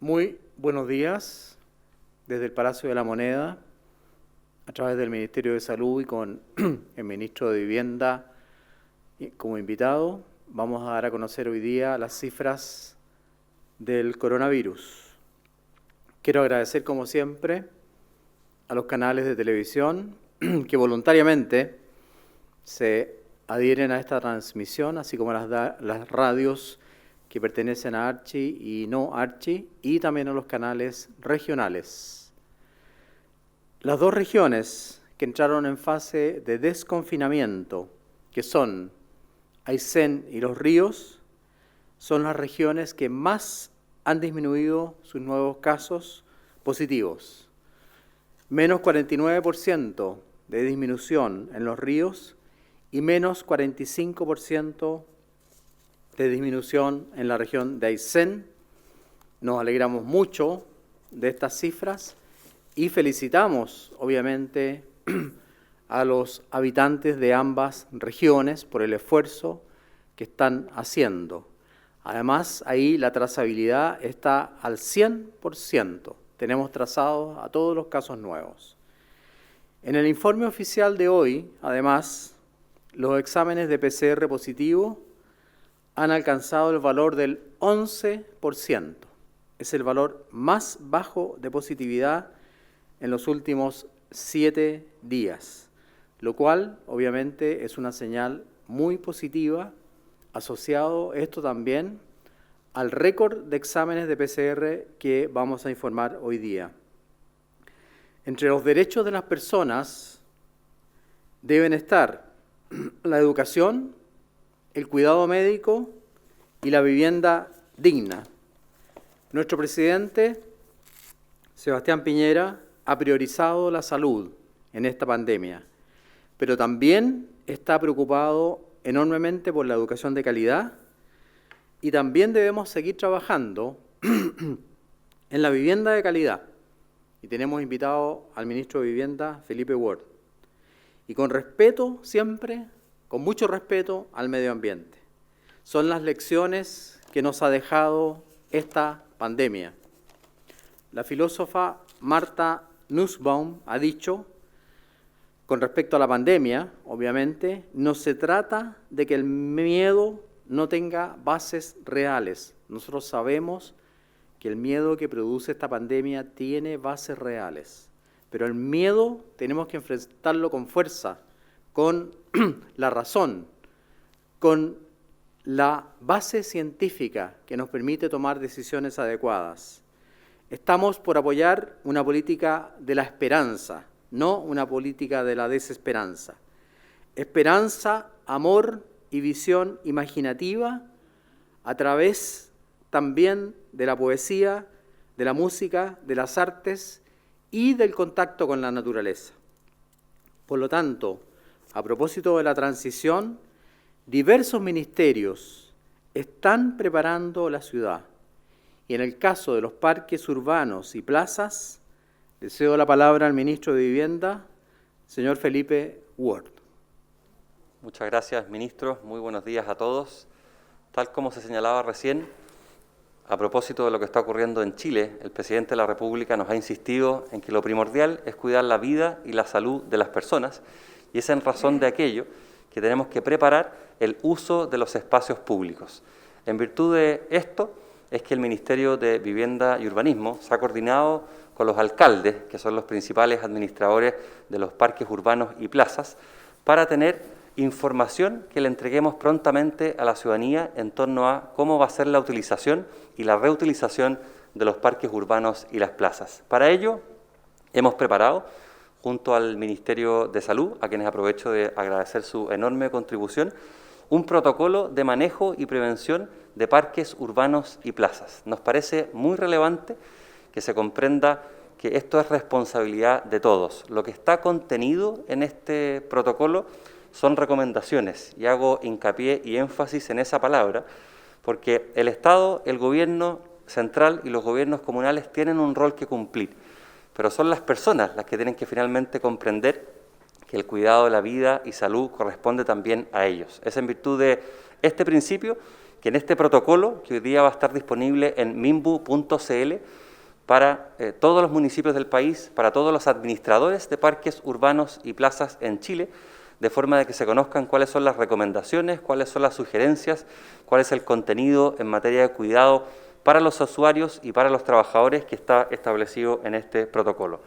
Muy buenos días desde el Palacio de la Moneda, a través del Ministerio de Salud y con el Ministro de Vivienda como invitado. Vamos a dar a conocer hoy día las cifras del coronavirus. Quiero agradecer, como siempre, a los canales de televisión que voluntariamente se adhieren a esta transmisión, así como las radios que pertenecen a Archi y no Archi, y también a los canales regionales. Las dos regiones que entraron en fase de desconfinamiento, que son Aysén y Los Ríos, son las regiones que más han disminuido sus nuevos casos positivos. Menos 49% de disminución en Los Ríos y menos 45% de disminución en la región de Aysén. Nos alegramos mucho de estas cifras y felicitamos, obviamente, a los habitantes de ambas regiones por el esfuerzo que están haciendo. Además, ahí la trazabilidad está al 100%. Tenemos trazados a todos los casos nuevos. En el informe oficial de hoy, además, los exámenes de PCR positivo han alcanzado el valor del 11%. Es el valor más bajo de positividad en los últimos 7 días, lo cual obviamente es una señal muy positiva, asociado esto también al récord de exámenes de PCR que vamos a informar hoy día. Entre los derechos de las personas deben estar la educación, el cuidado médico y la vivienda digna. Nuestro presidente, Sebastián Piñera, ha priorizado la salud en esta pandemia, pero también está preocupado enormemente por la educación de calidad y también debemos seguir trabajando en la vivienda de calidad. Y tenemos invitado al ministro de Vivienda, Felipe Ward. Y con respeto siempre, con mucho respeto al medio ambiente. Son las lecciones que nos ha dejado esta pandemia. La filósofa Martha Nussbaum ha dicho, con respecto a la pandemia, obviamente, no se trata de que el miedo no tenga bases reales. Nosotros sabemos que el miedo que produce esta pandemia tiene bases reales, pero el miedo tenemos que enfrentarlo con fuerza, con la razón, con la base científica que nos permite tomar decisiones adecuadas. Estamos por apoyar una política de la esperanza, no una política de la desesperanza. Esperanza, amor y visión imaginativa a través también de la poesía, de la música, de las artes y del contacto con la naturaleza. Por lo tanto, a propósito de la transición, diversos ministerios están preparando la ciudad. Y en el caso de los parques urbanos y plazas, le cedo la palabra al ministro de Vivienda, señor Felipe Ward. Muchas gracias, ministro. Muy buenos días a todos. Tal como se señalaba recién, a propósito de lo que está ocurriendo en Chile, el presidente de la República nos ha insistido en que lo primordial es cuidar la vida y la salud de las personas, y es en razón de aquello que tenemos que preparar el uso de los espacios públicos. En virtud de esto es que el Ministerio de Vivienda y Urbanismo se ha coordinado con los alcaldes, que son los principales administradores de los parques urbanos y plazas, para tener información que le entreguemos prontamente a la ciudadanía en torno a cómo va a ser la utilización y la reutilización de los parques urbanos y las plazas. Para ello, hemos preparado, junto al Ministerio de Salud, a quienes aprovecho de agradecer su enorme contribución, un protocolo de manejo y prevención de parques urbanos y plazas. Nos parece muy relevante que se comprenda que esto es responsabilidad de todos. Lo que está contenido en este protocolo son recomendaciones, y hago hincapié y énfasis en esa palabra, porque el Estado, el gobierno central y los gobiernos comunales tienen un rol que cumplir, pero son las personas las que tienen que finalmente comprender que el cuidado de la vida y salud corresponde también a ellos. Es en virtud de este principio que en este protocolo, que hoy día va a estar disponible en minbu.cl, para todos los municipios del país, para todos los administradores de parques urbanos y plazas en Chile, de forma de que se conozcan cuáles son las recomendaciones, cuáles son las sugerencias, cuál es el contenido en materia de cuidado para los usuarios y para los trabajadores que está establecido en este protocolo.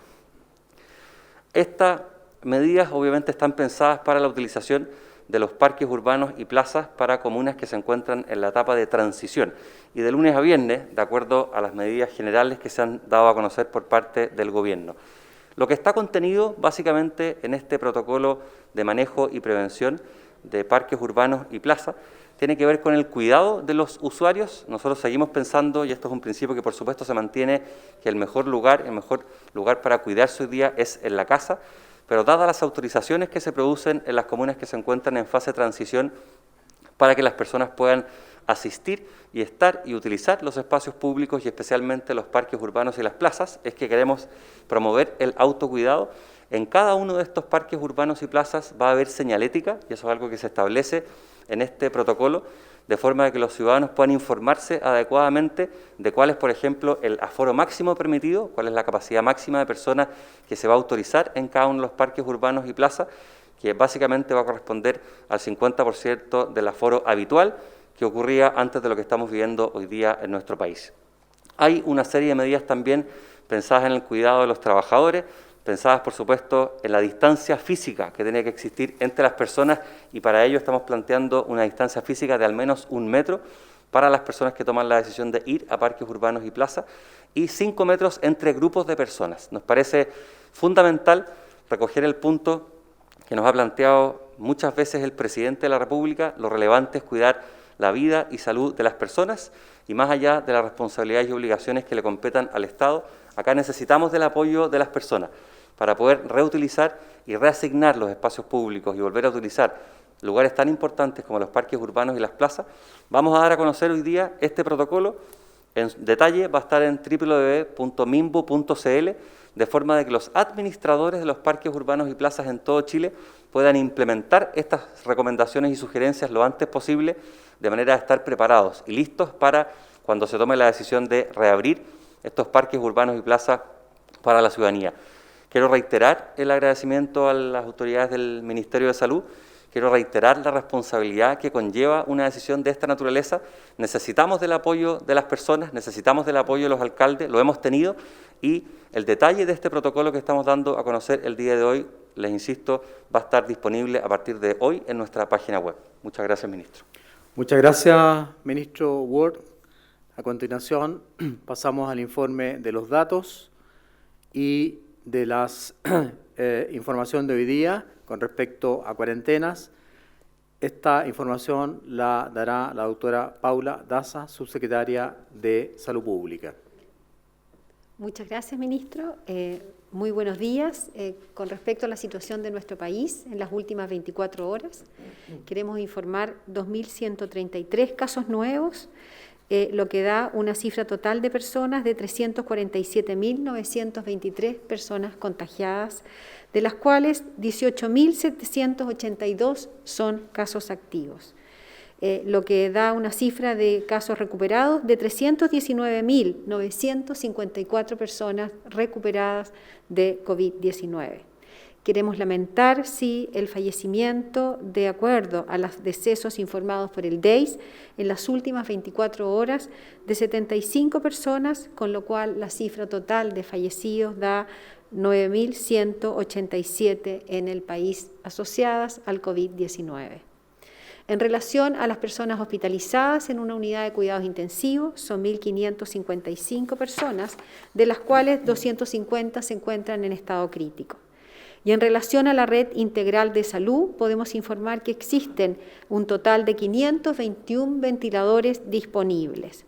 Estas medidas obviamente están pensadas para la utilización de los parques urbanos y plazas para comunas que se encuentran en la etapa de transición y de lunes a viernes, de acuerdo a las medidas generales que se han dado a conocer por parte del Gobierno. Lo que está contenido básicamente en este protocolo de manejo y prevención de parques urbanos y plazas tiene que ver con el cuidado de los usuarios. Nosotros seguimos pensando, y esto es un principio que por supuesto se mantiene, que el mejor lugar para cuidarse hoy día es en la casa, pero dadas las autorizaciones que se producen en las comunas que se encuentran en fase de transición para que las personas puedan asistir y estar y utilizar los espacios públicos y especialmente los parques urbanos y las plazas, es que queremos promover el autocuidado. En cada uno de estos parques urbanos y plazas va a haber señalética, y eso es algo que se establece en este protocolo, de forma de que los ciudadanos puedan informarse adecuadamente de cuál es, por ejemplo, el aforo máximo permitido, cuál es la capacidad máxima de personas que se va a autorizar en cada uno de los parques urbanos y plazas, que básicamente va a corresponder al 50% del aforo habitual que ocurría antes de lo que estamos viviendo hoy día en nuestro país. Hay una serie de medidas también pensadas en el cuidado de los trabajadores, pensadas, por supuesto, en la distancia física que tiene que existir entre las personas, y para ello estamos planteando una distancia física de al menos 1 metro para las personas que toman la decisión de ir a parques urbanos y plazas, y 5 metros entre grupos de personas. Nos parece fundamental recoger el punto que nos ha planteado muchas veces el presidente de la República: lo relevante es cuidar la vida y salud de las personas, y más allá de las responsabilidades y obligaciones que le competan al Estado, acá necesitamos del apoyo de las personas para poder reutilizar y reasignar los espacios públicos y volver a utilizar lugares tan importantes como los parques urbanos y las plazas. Vamos a dar a conocer hoy día este protocolo. En detalle va a estar en www.minbu.cl, de forma de que los administradores de los parques urbanos y plazas en todo Chile puedan implementar estas recomendaciones y sugerencias lo antes posible, de manera de estar preparados y listos para cuando se tome la decisión de reabrir estos parques urbanos y plazas para la ciudadanía. Quiero reiterar el agradecimiento a las autoridades del Ministerio de Salud. Quiero reiterar la responsabilidad que conlleva una decisión de esta naturaleza. Necesitamos del apoyo de las personas, necesitamos del apoyo de los alcaldes, lo hemos tenido, y el detalle de este protocolo que estamos dando a conocer el día de hoy, les insisto, va a estar disponible a partir de hoy en nuestra página web. Muchas gracias, ministro. Muchas gracias, ministro Ward. A continuación, pasamos al informe de los datos y de la información de hoy día con respecto a cuarentenas. Esta información la dará la doctora Paula Daza, subsecretaria de Salud Pública. Muchas gracias, ministro. Muy buenos días. Con respecto a la situación de nuestro país en las últimas 24 horas, queremos informar 2.133 casos nuevos, lo que da una cifra total de personas de 347.923 personas contagiadas, de las cuales 18.782 son casos activos, lo que da una cifra de casos recuperados de 319.954 personas recuperadas de COVID-19. Queremos lamentar, sí, el fallecimiento de acuerdo a los decesos informados por el DEIS en las últimas 24 horas de 75 personas, con lo cual la cifra total de fallecidos da 9.187 en el país asociadas al COVID-19. En relación a las personas hospitalizadas en una unidad de cuidados intensivos, son 1.555 personas, de las cuales 250 se encuentran en estado crítico. Y en relación a la red integral de salud, podemos informar que existen un total de 521 ventiladores disponibles.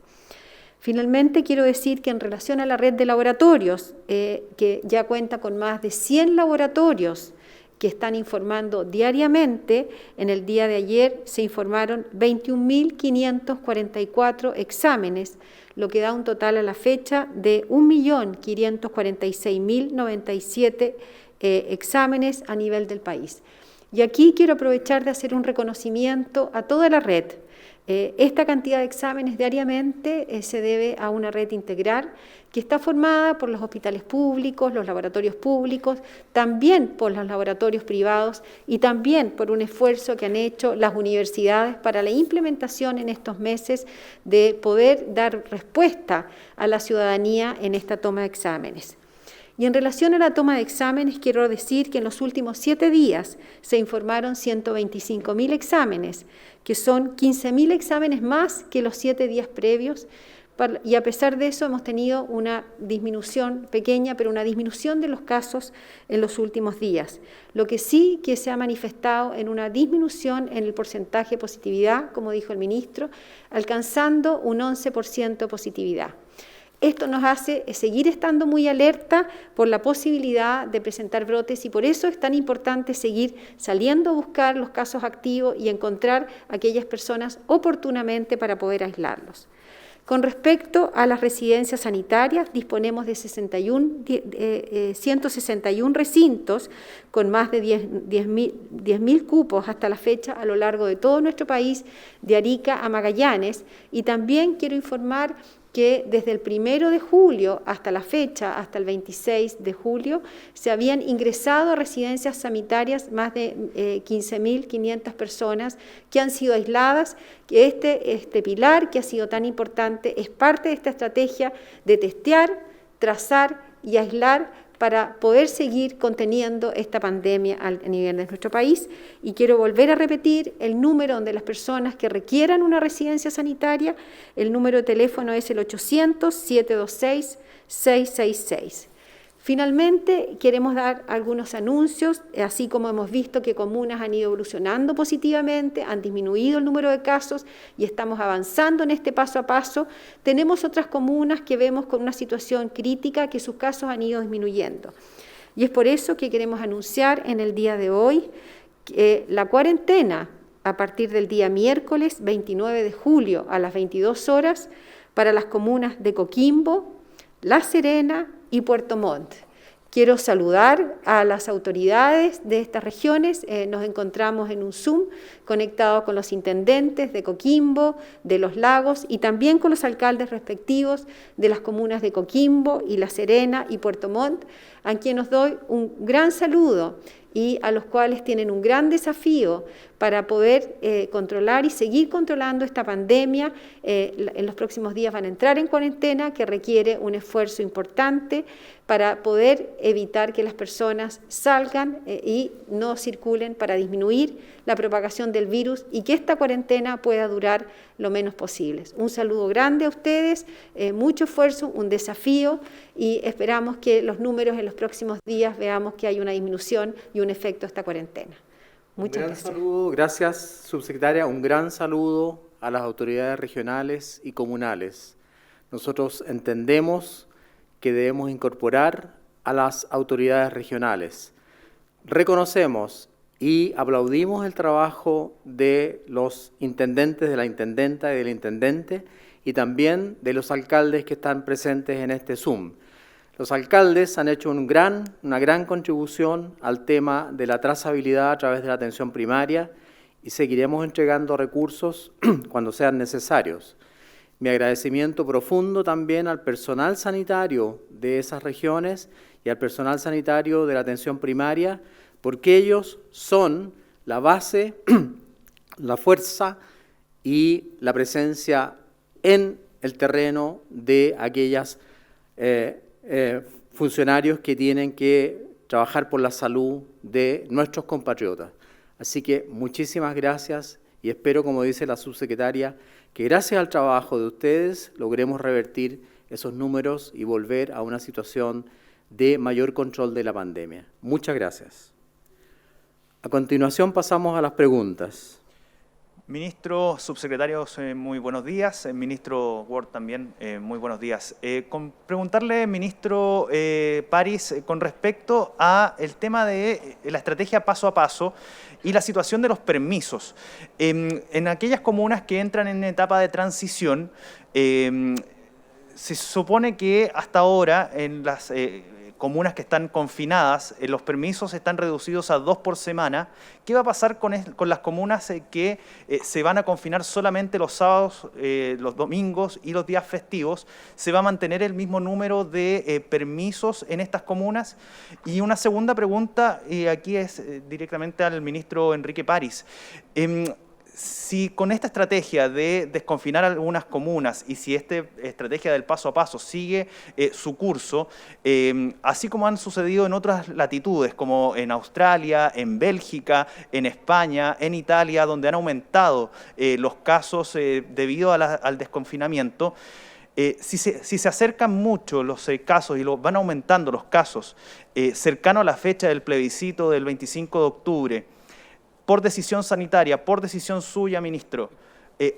Finalmente, quiero decir que en relación a la red de laboratorios, que ya cuenta con más de 100 laboratorios que están informando diariamente, en el día de ayer se informaron 21.544 exámenes, lo que da un total a la fecha de 1.546.097 exámenes a nivel del país. Y aquí quiero aprovechar de hacer un reconocimiento a toda la red Esta cantidad de exámenes diariamente se debe a una red integral que está formada por los hospitales públicos, los laboratorios públicos, también por los laboratorios privados y también por un esfuerzo que han hecho las universidades para la implementación en estos meses de poder dar respuesta a la ciudadanía en esta toma de exámenes. Y en relación a la toma de exámenes, quiero decir que en los últimos 7 días se informaron 125.000 exámenes, que son 15.000 exámenes más que los 7 días previos, y a pesar de eso hemos tenido una disminución pequeña, pero una disminución de los casos en los últimos días. Lo que sí que se ha manifestado en una disminución en el porcentaje de positividad, como dijo el ministro, alcanzando un 11% de positividad. Esto nos hace seguir estando muy alerta por la posibilidad de presentar brotes y por eso es tan importante seguir saliendo a buscar los casos activos y encontrar a aquellas personas oportunamente para poder aislarlos. Con respecto a las residencias sanitarias, disponemos de 161 recintos con más de 10.000 cupos hasta la fecha a lo largo de todo nuestro país, de Arica a Magallanes, y también quiero informar que desde el 1 de julio hasta la fecha, hasta el 26 de julio, se habían ingresado a residencias sanitarias más de 15.500 personas que han sido aisladas, que este pilar que ha sido tan importante es parte de esta estrategia de testear, trazar y aislar para poder seguir conteniendo esta pandemia a nivel de nuestro país. Y quiero volver a repetir el número de las personas que requieran una residencia sanitaria. El número de teléfono es el 800-726-666. Finalmente, queremos dar algunos anuncios, así como hemos visto que comunas han ido evolucionando positivamente, han disminuido el número de casos y estamos avanzando en este paso a paso. Tenemos otras comunas que vemos con una situación crítica que sus casos han ido disminuyendo. Y es por eso que queremos anunciar en el día de hoy que la cuarentena a partir del día miércoles 29 de julio a las 22 horas para las comunas de Coquimbo, La Serena y Puerto Montt. Quiero saludar a las autoridades de estas regiones. Nos encontramos en un Zoom conectado con los intendentes de Coquimbo, de Los Lagos y también con los alcaldes respectivos de las comunas de Coquimbo y La Serena y Puerto Montt, a quienes doy un gran saludo y a los cuales tienen un gran desafío para poder controlar y seguir controlando esta pandemia. En los próximos días van a entrar en cuarentena, que requiere un esfuerzo importante para poder evitar que las personas salgan y no circulen, para disminuir la propagación del virus y que esta cuarentena pueda durar lo menos posible. Un saludo grande a ustedes, mucho esfuerzo, un desafío, y esperamos que los números en los próximos días veamos que hay una disminución y un efecto de esta cuarentena. Muchas gracias. Saludo, gracias, subsecretaria. Un gran saludo a las autoridades regionales y comunales. Nosotros entendemos que debemos incorporar a las autoridades regionales. Reconocemos y aplaudimos el trabajo de los intendentes, de la intendenta y del intendente, y también de los alcaldes que están presentes en este Zoom. Los alcaldes han hecho una gran contribución al tema de la trazabilidad a través de la atención primaria y seguiremos entregando recursos cuando sean necesarios. Mi agradecimiento profundo también al personal sanitario de esas regiones y al personal sanitario de la atención primaria, porque ellos son la base, la fuerza y la presencia en el terreno de aquellas funcionarios que tienen que trabajar por la salud de nuestros compatriotas. Así que muchísimas gracias y espero, como dice la subsecretaria, que gracias al trabajo de ustedes logremos revertir esos números y volver a una situación de mayor control de la pandemia. Muchas gracias. A continuación pasamos a las preguntas. Ministro, subsecretarios, muy buenos días. Ministro Ward también, muy buenos días. Preguntarle, ministro París, con respecto a el tema de la estrategia paso a paso y la situación de los permisos. En aquellas comunas que entran en etapa de transición, se supone que hasta ahora en las comunas que están confinadas, los permisos están reducidos a 2 por semana. ¿Qué va a pasar con las comunas que se van a confinar solamente los sábados, los domingos y los días festivos? ¿Se va a mantener el mismo número de permisos en estas comunas? Y una segunda pregunta, aquí es directamente al ministro Enrique París. Si con esta estrategia de desconfinar algunas comunas y si esta estrategia del paso a paso sigue su curso, así como han sucedido en otras latitudes, como en Australia, en Bélgica, en España, en Italia, donde han aumentado los casos debido al desconfinamiento, si se acercan mucho los casos y van aumentando los casos cercano a la fecha del plebiscito del 25 de octubre, por decisión sanitaria, por decisión suya, ministro,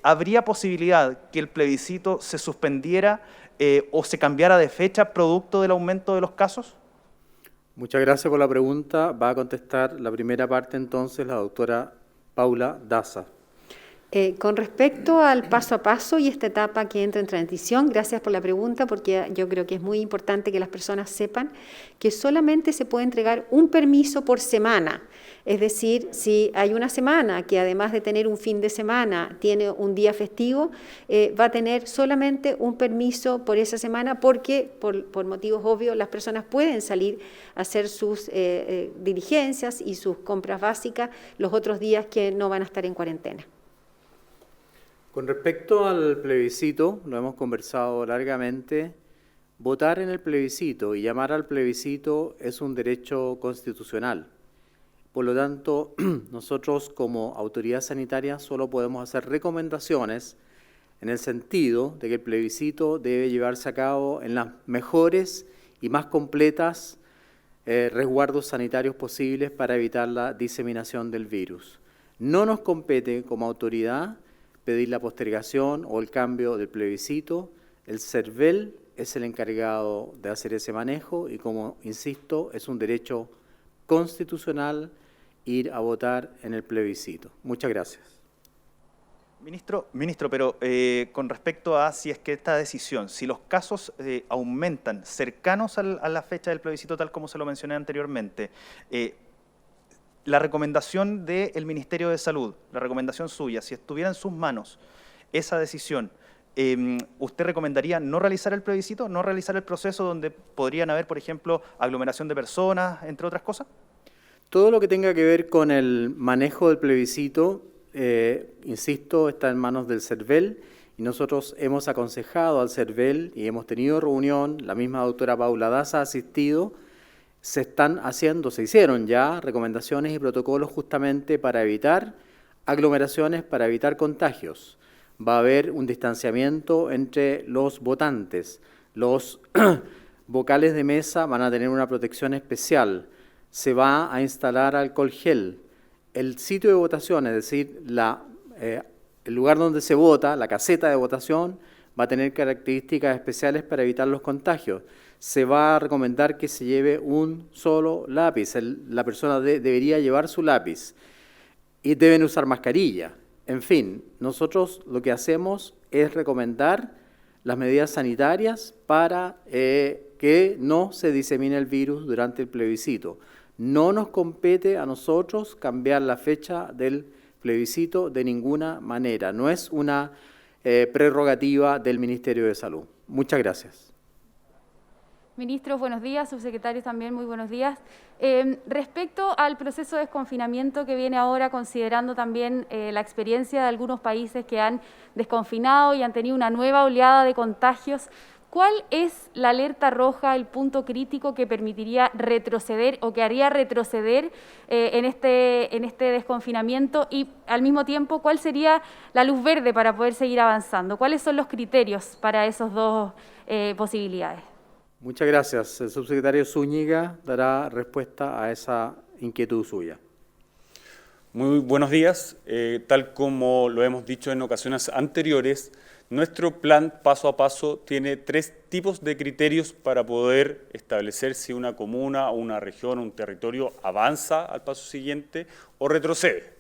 ¿habría posibilidad que el plebiscito se suspendiera o se cambiara de fecha producto del aumento de los casos? Muchas gracias por la pregunta. Va a contestar la primera parte entonces la doctora Paula Daza. Con respecto al paso a paso y esta etapa que entra en transición, gracias por la pregunta, porque yo creo que es muy importante que las personas sepan que solamente se puede entregar un permiso por semana. Es decir, si hay una semana que además de tener un fin de semana tiene un día festivo, va a tener solamente un permiso por esa semana porque, por motivos obvios, las personas pueden salir a hacer sus diligencias y sus compras básicas los otros días que no van a estar en cuarentena. Con respecto al plebiscito, lo hemos conversado largamente, votar en el plebiscito y llamar al plebiscito es un derecho constitucional. Por lo tanto, nosotros como autoridad sanitaria solo podemos hacer recomendaciones en el sentido de que el plebiscito debe llevarse a cabo en las mejores y más completas resguardos sanitarios posibles para evitar la diseminación del virus. No nos compete como autoridad pedir la postergación o el cambio del plebiscito. El CERVEL es el encargado de hacer ese manejo y, como insisto, es un derecho constitucional ir a votar en el plebiscito. Muchas gracias. Ministro, pero con respecto a si es que esta decisión, si los casos aumentan cercanos a la fecha del plebiscito, tal como se lo mencioné anteriormente, la recomendación del Ministerio de Salud, la recomendación suya, si estuviera en sus manos esa decisión, ¿usted recomendaría no realizar el plebiscito, no realizar el proceso donde podrían haber, por ejemplo, aglomeración de personas, entre otras cosas? Todo lo que tenga que ver con el manejo del plebiscito, insisto, está en manos del CERVEL y nosotros hemos aconsejado al CERVEL y hemos tenido reunión, la misma doctora Paula Daza ha asistido. Se hicieron ya recomendaciones y protocolos justamente para evitar aglomeraciones, para evitar contagios. Va a haber un distanciamiento entre los votantes. Los vocales de mesa van a tener una protección especial. Se va a instalar alcohol gel. El sitio de votación, es decir, el lugar donde se vota, la caseta de votación, va a tener características especiales para evitar los contagios. Se va a recomendar que se lleve un solo lápiz. La persona debería llevar su lápiz y deben usar mascarilla. En fin, nosotros lo que hacemos es recomendar las medidas sanitarias para que no se disemine el virus durante el plebiscito. No nos compete a nosotros cambiar la fecha del plebiscito de ninguna manera. No es una prerrogativa del Ministerio de Salud. Muchas gracias. Ministros, buenos días. Subsecretarios también, muy buenos días. Respecto al proceso de desconfinamiento que viene ahora, considerando también la experiencia de algunos países que han desconfinado y han tenido una nueva oleada de contagios, ¿cuál es la alerta roja, el punto crítico que permitiría retroceder o que haría retroceder en este desconfinamiento? Y al mismo tiempo, ¿cuál sería la luz verde para poder seguir avanzando? ¿Cuáles son los criterios para esas dos posibilidades? Muchas gracias. El subsecretario Zúñiga dará respuesta a esa inquietud suya. Muy buenos días. Tal como lo hemos dicho en ocasiones anteriores, nuestro plan paso a paso tiene 3 tipos de criterios para poder establecer si una comuna, una región, un territorio avanza al paso siguiente o retrocede.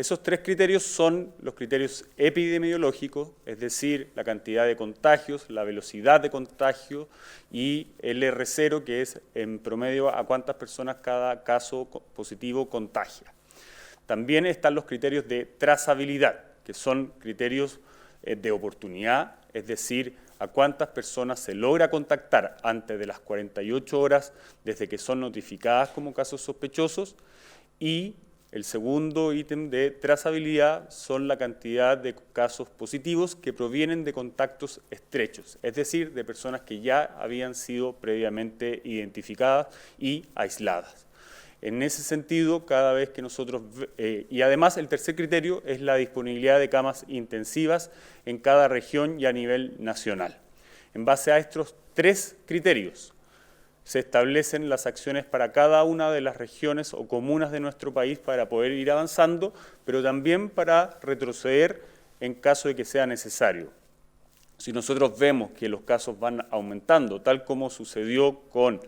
Esos tres criterios son los criterios epidemiológicos, es decir, la cantidad de contagios, la velocidad de contagio y el R0, que es en promedio a cuántas personas cada caso positivo contagia. También están los criterios de trazabilidad, que son criterios de oportunidad, es decir, a cuántas personas se logra contactar antes de las 48 horas desde que son notificadas como casos sospechosos, y el segundo ítem de trazabilidad son la cantidad de casos positivos que provienen de contactos estrechos, es decir, de personas que ya habían sido previamente identificadas y aisladas. En ese sentido, cada vez que nosotros, y además el tercer criterio es la disponibilidad de camas intensivas en cada región y a nivel nacional. En base a estos tres criterios, se establecen las acciones para cada una de las regiones o comunas de nuestro país para poder ir avanzando, pero también para retroceder en caso de que sea necesario. Si nosotros vemos que los casos van aumentando, tal como sucedió con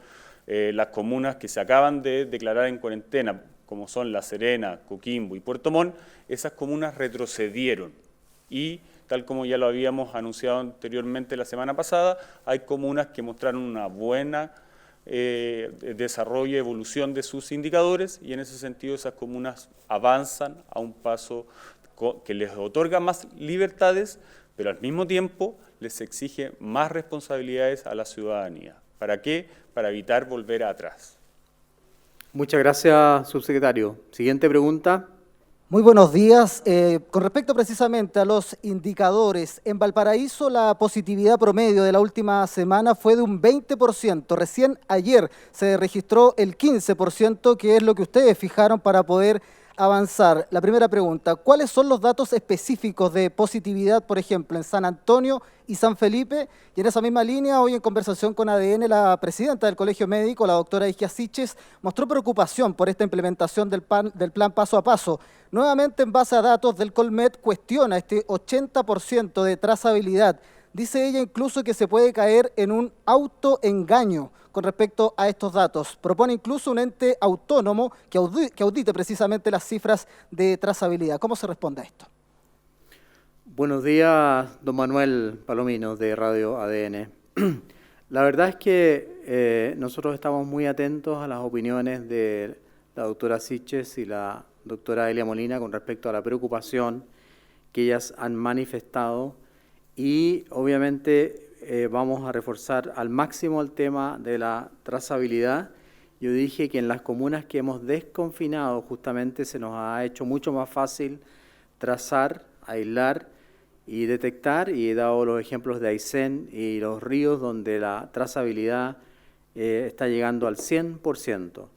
las comunas que se acaban de declarar en cuarentena, como son La Serena, Coquimbo y Puerto Montt, esas comunas retrocedieron y, tal como ya lo habíamos anunciado anteriormente la semana pasada, hay comunas que mostraron una buena desarrollo y evolución de sus indicadores, y en ese sentido esas comunas avanzan a un paso que les otorga más libertades, pero al mismo tiempo les exige más responsabilidades a la ciudadanía. ¿Para qué? Para evitar volver atrás. Muchas gracias, subsecretario. Siguiente pregunta. Muy buenos días. Con respecto precisamente a los indicadores, en Valparaíso la positividad promedio de la última semana fue de un 20%. Recién ayer se registró el 15%, que es lo que ustedes fijaron para poder avanzar. La primera pregunta, ¿cuáles son los datos específicos de positividad, por ejemplo, en San Antonio y San Felipe? Y en esa misma línea, hoy en conversación con ADN, la presidenta del Colegio Médico, la doctora Igia Siches, mostró preocupación por esta implementación del plan paso a paso. Nuevamente, en base a datos del Colmet, cuestiona este 80% de trazabilidad. Dice ella incluso que se puede caer en un autoengaño con respecto a estos datos. Propone incluso un ente autónomo que audite precisamente las cifras de trazabilidad. ¿Cómo se responde a esto? Buenos días, don Manuel Palomino, de Radio ADN. La verdad es que nosotros estamos muy atentos a las opiniones de la doctora Siches y la doctora Elia Molina con respecto a la preocupación que ellas han manifestado, y obviamente vamos a reforzar al máximo el tema de la trazabilidad. Yo dije que en las comunas que hemos desconfinado justamente se nos ha hecho mucho más fácil trazar, aislar y detectar, y he dado los ejemplos de Aysén y Los Ríos, donde la trazabilidad está llegando al 100%.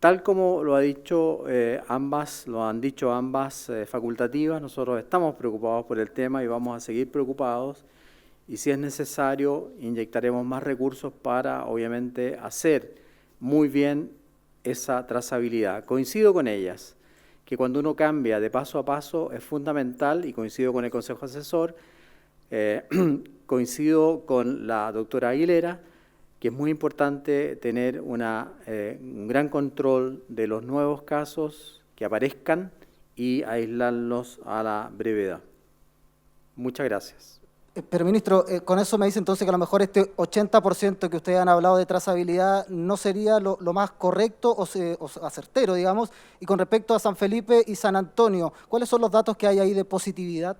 Tal como lo han dicho ambas facultativas, nosotros estamos preocupados por el tema y vamos a seguir preocupados, y si es necesario inyectaremos más recursos para obviamente hacer muy bien esa trazabilidad. Coincido con ellas, que cuando uno cambia de paso a paso es fundamental, y coincido con el Consejo Asesor, coincido con la doctora Aguilera, que es muy importante tener un gran control de los nuevos casos que aparezcan y aislarlos a la brevedad. Muchas gracias. Pero, ministro, con eso me dice entonces que a lo mejor este 80% que ustedes han hablado de trazabilidad no sería lo más correcto o certero, digamos. Y con respecto a San Felipe y San Antonio, ¿cuáles son los datos que hay ahí de positividad?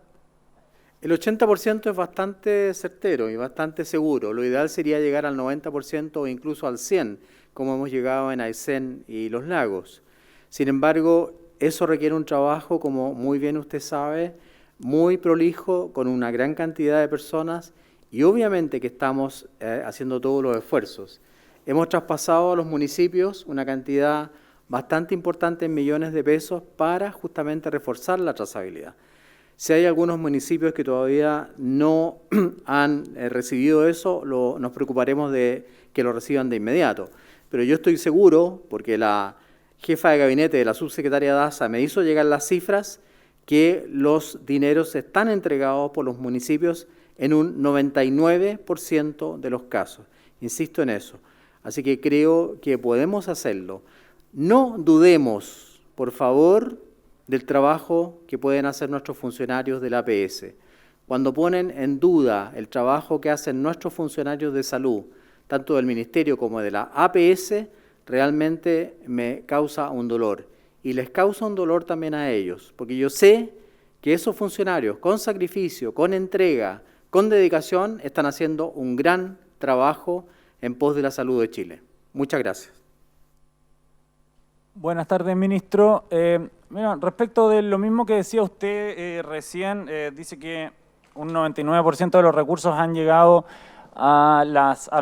El 80% es bastante certero y bastante seguro. Lo ideal sería llegar al 90% o incluso al 100%, como hemos llegado en Aysén y Los Lagos. Sin embargo, eso requiere un trabajo, como muy bien usted sabe, muy prolijo, con una gran cantidad de personas, y obviamente que estamos haciendo todos los esfuerzos. Hemos traspasado a los municipios una cantidad bastante importante en millones de pesos para justamente reforzar la trazabilidad. Si hay algunos municipios que todavía no han recibido eso, nos preocuparemos de que lo reciban de inmediato. Pero yo estoy seguro, porque la jefa de gabinete de la subsecretaria Daza me hizo llegar las cifras, que los dineros están entregados por los municipios en un 99% de los casos. Insisto en eso. Así que creo que podemos hacerlo. No dudemos, por favor, del trabajo que pueden hacer nuestros funcionarios del APS. Cuando ponen en duda el trabajo que hacen nuestros funcionarios de salud, tanto del Ministerio como de la APS, realmente me causa un dolor. Y les causa un dolor también a ellos, porque yo sé que esos funcionarios, con sacrificio, con entrega, con dedicación, están haciendo un gran trabajo en pos de la salud de Chile. Muchas gracias. Buenas tardes, ministro. Mira, respecto de lo mismo que decía usted recién, dice que un 99% de los recursos han llegado a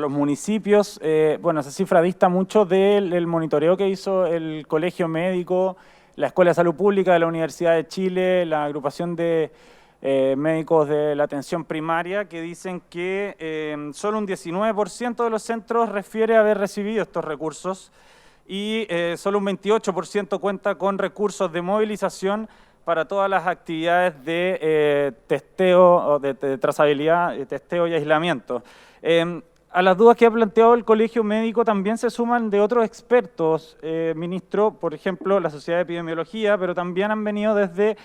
los municipios. Bueno, esa cifra dista mucho del monitoreo que hizo el Colegio Médico, la Escuela de Salud Pública de la Universidad de Chile, la agrupación de médicos de la atención primaria, que dicen que solo un 19% de los centros refiere haber recibido estos recursos y solo un 28% cuenta con recursos de movilización para todas las actividades de testeo, de trazabilidad, testeo y aislamiento. A las dudas que ha planteado el Colegio Médico también se suman de otros expertos, ministro, por ejemplo, la Sociedad de Epidemiología, pero también han venido desde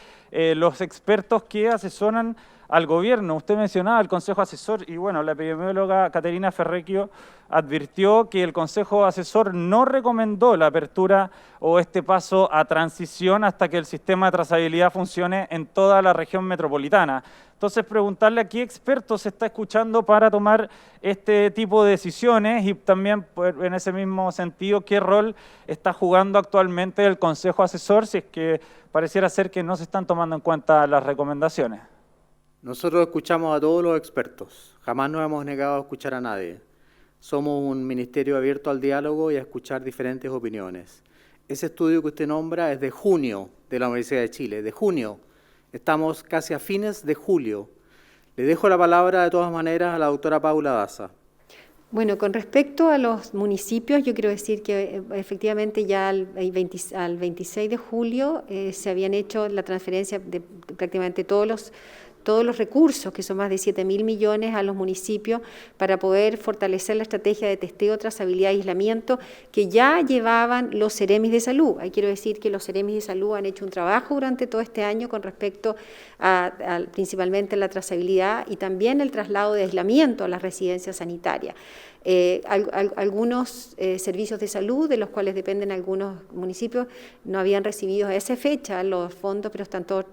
los expertos que asesoran al gobierno. Usted mencionaba el Consejo Asesor y bueno, la epidemióloga Caterina Ferrecchio advirtió que el Consejo Asesor no recomendó la apertura o este paso a transición hasta que el sistema de trazabilidad funcione en toda la región metropolitana. Entonces, preguntarle a qué expertos se está escuchando para tomar este tipo de decisiones y también, en ese mismo sentido, qué rol está jugando actualmente el Consejo Asesor, si es que pareciera ser que no se están tomando en cuenta las recomendaciones. Nosotros escuchamos a todos los expertos, jamás nos hemos negado a escuchar a nadie. Somos un ministerio abierto al diálogo y a escuchar diferentes opiniones. Ese estudio que usted nombra es de junio de la Universidad de Chile, de junio. Estamos casi a fines de julio. Le dejo la palabra de todas maneras a la doctora Paula Daza. Bueno, con respecto a los municipios, yo quiero decir que efectivamente ya al 26 de julio se habían hecho la transferencia de prácticamente todos los recursos, que son más de 7.000 millones a los municipios, para poder fortalecer la estrategia de testeo, trazabilidad y aislamiento que ya llevaban los Ceremis de Salud. Ahí quiero decir que los Ceremis de Salud han hecho un trabajo durante todo este año con respecto a principalmente la trazabilidad y también el traslado de aislamiento a las residencias sanitarias. Algunos servicios de salud, de los cuales dependen algunos municipios, no habían recibido a esa fecha los fondos, pero están todos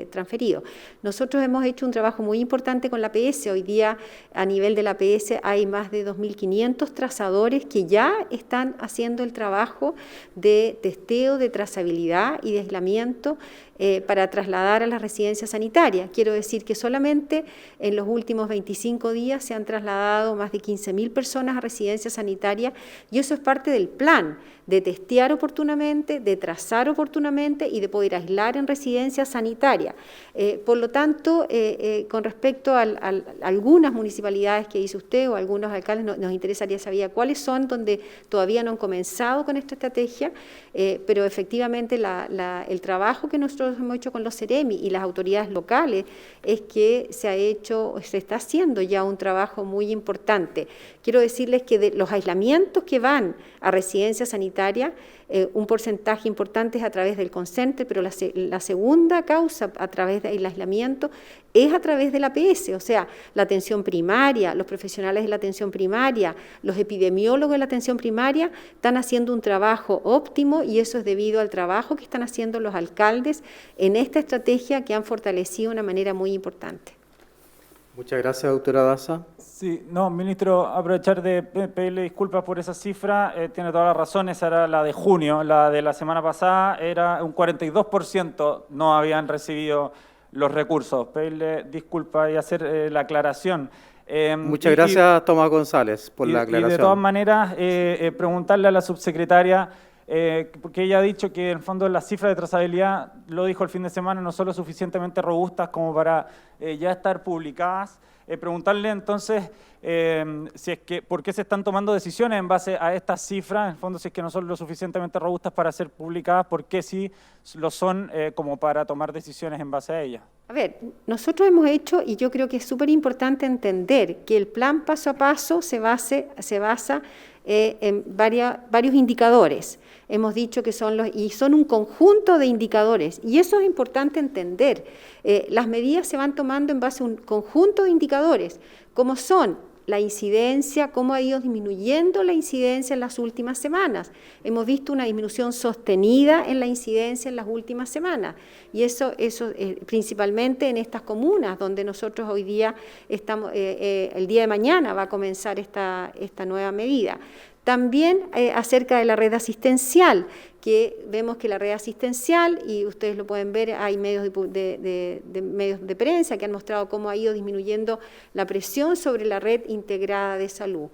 transferidos. Nosotros hemos hecho un trabajo muy importante con la APS. Hoy día, a nivel de la APS, hay más de 2.500 trazadores que ya están haciendo el trabajo de testeo, de trazabilidad y de aislamiento para trasladar a las residencias sanitarias. Quiero decir que solamente en los últimos 25 días se han trasladado más de 15.000 personas a residencias sanitarias y eso es parte del plan de testear oportunamente, de trazar oportunamente y de poder aislar en residencias sanitarias. Por lo tanto, con respecto a algunas municipalidades que dice usted o algunos alcaldes, nos interesaría saber cuáles son donde todavía no han comenzado con esta estrategia, pero efectivamente el trabajo que nosotros hemos hecho con los Ceremi y las autoridades locales es que se está haciendo ya un trabajo muy importante. Quiero decirles que de los aislamientos que van a residencias sanitarias, un porcentaje importante es a través del Concenter, pero la segunda causa a través del aislamiento es a través de la APS, o sea, la atención primaria, los profesionales de la atención primaria, los epidemiólogos de la atención primaria están haciendo un trabajo óptimo y eso es debido al trabajo que están haciendo los alcaldes en esta estrategia que han fortalecido de una manera muy importante. Muchas gracias, doctora Daza. Sí, no, ministro, aprovechar de pedirle disculpas por esa cifra, tiene toda la razón, esa era la de junio, la de la semana pasada era un 42% no habían recibido los recursos. Pedirle disculpas y hacer la aclaración. Muchas gracias, Tomás González, por la aclaración. Y de todas maneras, preguntarle a la subsecretaria, porque ella ha dicho que en el fondo las cifras de trazabilidad, lo dijo el fin de semana, no son lo suficientemente robustas como para ya estar publicadas. Preguntarle entonces si es que, ¿por qué se están tomando decisiones en base a estas cifras? En el fondo, si es que no son lo suficientemente robustas para ser publicadas, ¿por qué sí lo son como para tomar decisiones en base a ellas? A ver, nosotros hemos hecho, y yo creo que es súper importante entender que el plan paso a paso se basa en varios indicadores. Hemos dicho que son un conjunto de indicadores, y eso es importante entender. Las medidas se van tomando en base a un conjunto de indicadores, como son la incidencia, cómo ha ido disminuyendo la incidencia en las últimas semanas. Hemos visto una disminución sostenida en la incidencia en las últimas semanas, y eso principalmente en estas comunas, donde nosotros hoy día estamos, el día de mañana va a comenzar esta nueva medida. También acerca de la red asistencial, que vemos que la red asistencial, y ustedes lo pueden ver, hay medios de prensa que han mostrado cómo ha ido disminuyendo la presión sobre la red integrada de salud.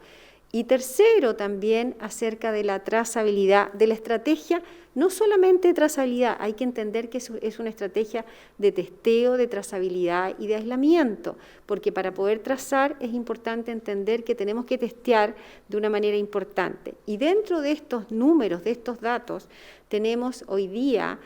Y tercero, también acerca de la trazabilidad, de la estrategia, no solamente de trazabilidad, hay que entender que es una estrategia de testeo, de trazabilidad y de aislamiento, porque para poder trazar es importante entender que tenemos que testear de una manera importante. Y dentro de estos números, de estos datos, tenemos hoy día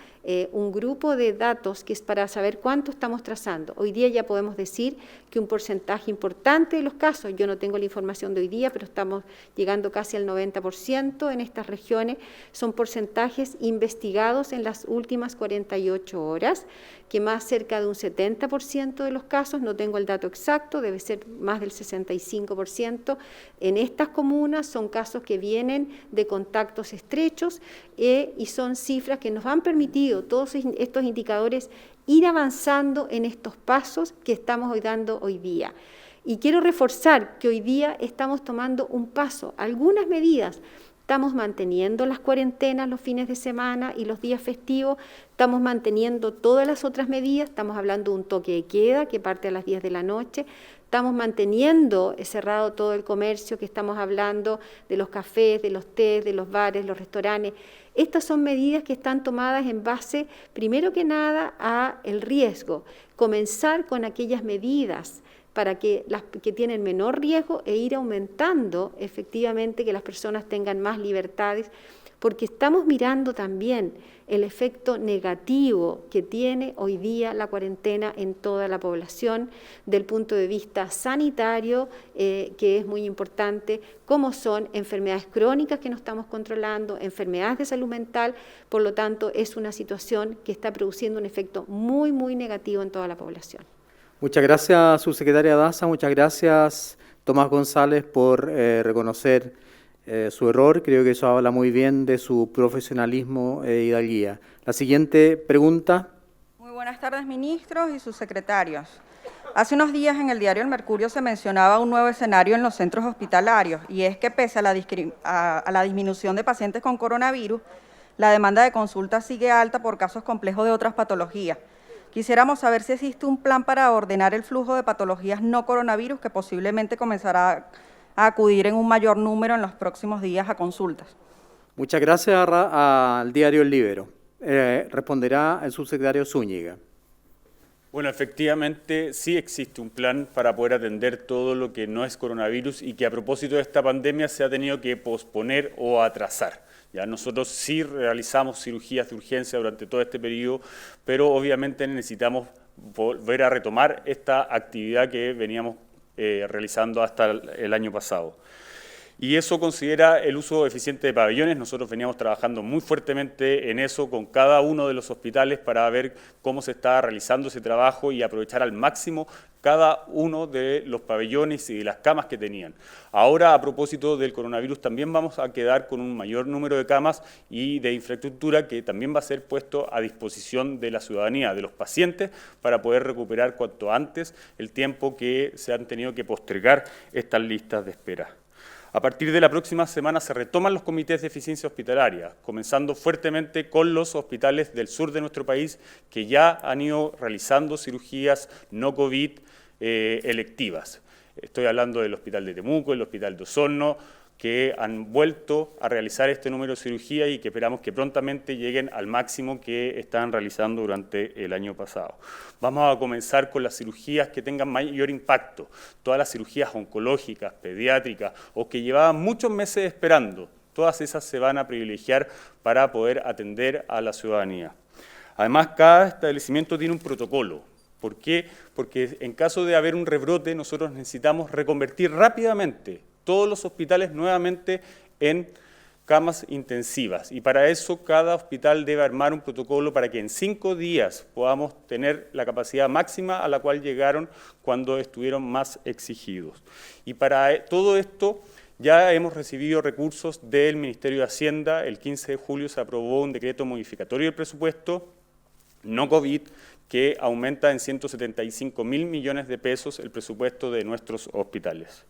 un grupo de datos que es para saber cuánto estamos trazando. Hoy día ya podemos decir que un porcentaje importante de los casos, yo no tengo la información de hoy día, pero estamos llegando casi al 90% en estas regiones, son porcentajes investigados en las últimas 48 horas, que más cerca de un 70% de los casos, no tengo el dato exacto, debe ser más del 65%, en estas comunas son casos que vienen de contactos estrechos y son cifras que nos han permitido todos estos indicadores ir avanzando en estos pasos que estamos hoy dando hoy día. Y quiero reforzar que hoy día estamos tomando un paso, algunas medidas. Estamos manteniendo las cuarentenas los fines de semana y los días festivos, estamos manteniendo todas las otras medidas, estamos hablando de un toque de queda que parte a las 10 de la noche, estamos manteniendo cerrado todo el comercio, que estamos hablando de los cafés, de los tés, de los bares, los restaurantes. Estas son medidas que están tomadas en base, primero que nada, a el riesgo. Comenzar con aquellas medidas para que las que tienen menor riesgo e ir aumentando efectivamente que las personas tengan más libertades, porque estamos mirando también el efecto negativo que tiene hoy día la cuarentena en toda la población, del punto de vista sanitario, que es muy importante, como son enfermedades crónicas que no estamos controlando, enfermedades de salud mental, por lo tanto es una situación que está produciendo un efecto muy, muy negativo en toda la población. Muchas gracias, subsecretaria Daza. Muchas gracias, Tomás González, por reconocer su error. Creo que eso habla muy bien de su profesionalismo y hidalguía. La siguiente pregunta. Muy buenas tardes, ministros y subsecretarios. Hace unos días en el diario El Mercurio se mencionaba un nuevo escenario en los centros hospitalarios, y es que pese a la disminución de pacientes con coronavirus, la demanda de consultas sigue alta por casos complejos de otras patologías. Quisiéramos saber si existe un plan para ordenar el flujo de patologías no coronavirus que posiblemente comenzará a acudir en un mayor número en los próximos días a consultas. Muchas gracias al diario El Líbero. Responderá el subsecretario Zúñiga. Bueno, efectivamente sí existe un plan para poder atender todo lo que no es coronavirus y que a propósito de esta pandemia se ha tenido que posponer o atrasar. Ya nosotros sí realizamos cirugías de urgencia durante todo este periodo, pero obviamente necesitamos volver a retomar esta actividad que veníamos realizando hasta el año pasado. Y eso considera el uso eficiente de pabellones. Nosotros veníamos trabajando muy fuertemente en eso con cada uno de los hospitales para ver cómo se estaba realizando ese trabajo y aprovechar al máximo cada uno de los pabellones y de las camas que tenían. Ahora, a propósito del coronavirus, también vamos a quedar con un mayor número de camas y de infraestructura que también va a ser puesto a disposición de la ciudadanía, de los pacientes, para poder recuperar cuanto antes el tiempo que se han tenido que postergar estas listas de espera. A partir de la próxima semana se retoman los comités de eficiencia hospitalaria, comenzando fuertemente con los hospitales del sur de nuestro país que ya han ido realizando cirugías no COVID electivas. Estoy hablando del Hospital de Temuco, el Hospital de Osorno, que han vuelto a realizar este número de cirugía y que esperamos que prontamente lleguen al máximo que estaban realizando durante el año pasado. Vamos a comenzar con las cirugías que tengan mayor impacto, todas las cirugías oncológicas, pediátricas o que llevaban muchos meses esperando. Todas esas se van a privilegiar para poder atender a la ciudadanía. Además, cada establecimiento tiene un protocolo. ¿Por qué? Porque en caso de haber un rebrote, nosotros necesitamos reconvertir rápidamente todos los hospitales nuevamente en camas intensivas. Y para eso cada hospital debe armar un protocolo para que en 5 días podamos tener la capacidad máxima a la cual llegaron cuando estuvieron más exigidos. Y para todo esto ya hemos recibido recursos del Ministerio de Hacienda. El 15 de julio se aprobó un decreto modificatorio del presupuesto no COVID que aumenta en 175.000 millones de pesos el presupuesto de nuestros hospitales.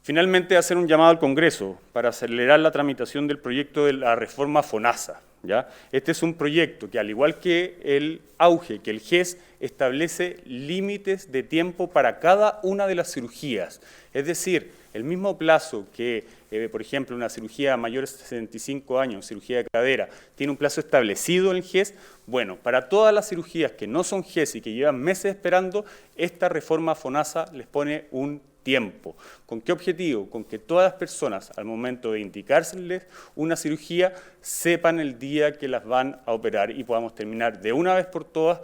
Finalmente, hacer un llamado al Congreso para acelerar la tramitación del proyecto de la reforma FONASA, ¿ya? Este es un proyecto que, al igual que el auge, que el GES, establece límites de tiempo para cada una de las cirugías. Es decir, el mismo plazo que, por ejemplo, una cirugía mayor de 65 años, cirugía de cadera, tiene un plazo establecido en el GES, bueno, para todas las cirugías que no son GES y que llevan meses esperando, esta reforma FONASA les pone un tiempo. ¿Con qué objetivo? Con que todas las personas, al momento de indicárseles una cirugía, sepan el día que las van a operar y podamos terminar de una vez por todas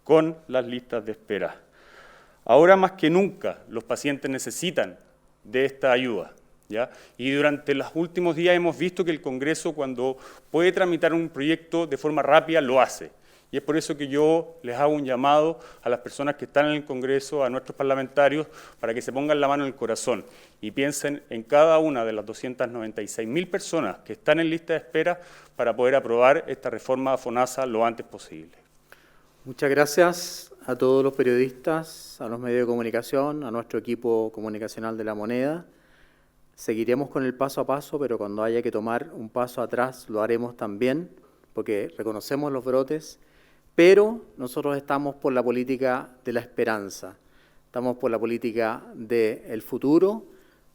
con las listas de espera. Ahora más que nunca los pacientes necesitan de esta ayuda, ¿ya? Y durante los últimos días hemos visto que el Congreso, cuando puede tramitar un proyecto de forma rápida, lo hace. Y es por eso que yo les hago un llamado a las personas que están en el Congreso, a nuestros parlamentarios, para que se pongan la mano en el corazón y piensen en cada una de las 296.000 personas que están en lista de espera para poder aprobar esta reforma FONASA lo antes posible. Muchas gracias a todos los periodistas, a los medios de comunicación, a nuestro equipo comunicacional de La Moneda. Seguiremos con el paso a paso, pero cuando haya que tomar un paso atrás lo haremos también, porque reconocemos los brotes, pero nosotros estamos por la política de la esperanza, estamos por la política del futuro,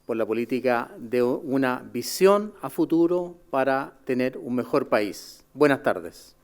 por la política de una visión a futuro para tener un mejor país. Buenas tardes.